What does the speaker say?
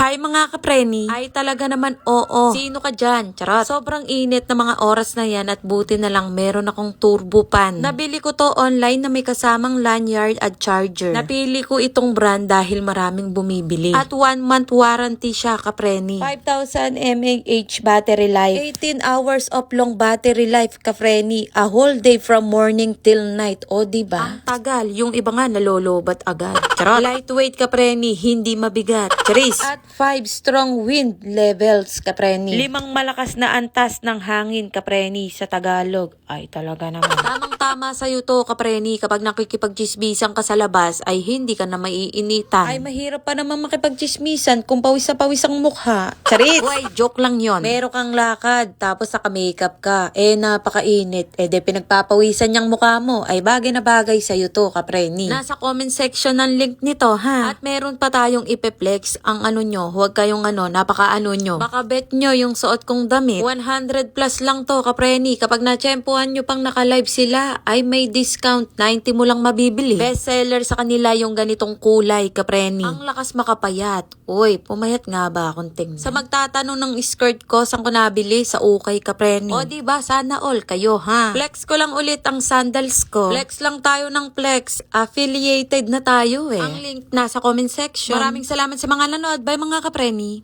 Hi mga kapreni, ay talaga naman oo. Sino ka dyan? Charot. Sobrang init na mga oras na yan at buti na lang meron akong turbo pan. Nabili ko to online na may kasamang lanyard at charger. Napili ko itong brand dahil maraming bumibili. At 1 month warranty siya kapreni. 5,000 mAh battery life. 18 hours of long battery life kapreni. A whole day from morning till night. O diba? Ang tagal. Yung iba nga nalolobat agad. Charot. Lightweight kapreni, hindi mabigat. Charis. At 5 strong wind levels, kapreni. 5 malakas na antas ng hangin, kapreni, sa Tagalog. Ay, talaga naman. Tamang-tama sa'yo to, kapreni. Kapag nakikipagchismisan ka sa labas, ay hindi ka na maiinitan. Ay, mahirap pa naman makipagchismisan kung pawis na pawis ang mukha. Charit! Uy, joke lang yon. Meron kang lakad, tapos naka-makeup ka. Eh, napakainit. Eh, de pinagpapawisan niyang mukha mo. Ay, bagay na bagay sa'yo to, kapreni. Nasa comment section ng link nito, ha? At meron pa tayong ipeplex ang ano nyo, huwag kayong napaka-ano nyo. Baka bet nyo yung suot kong damit. 100 plus lang to, kapreni. Kapag na-tsempuhan nyo pang naka-live sila, ay may discount. 90 mo lang mabibili. Bestseller sa kanila yung ganitong kulay, kapreni. Ang lakas makapayat. Uy, pumayat nga ba akong tingnan? Sa magtatanong ng skirt ko, saan ko nabili? Sa Ukay, kapreni. O diba, sana all kayo, ha? Flex ko lang ulit ang sandals ko. Flex lang tayo ng flex. Affiliated na tayo, eh. Ang link nasa comment section. Maraming salamat sa mga nanood. Bye mga kapreni.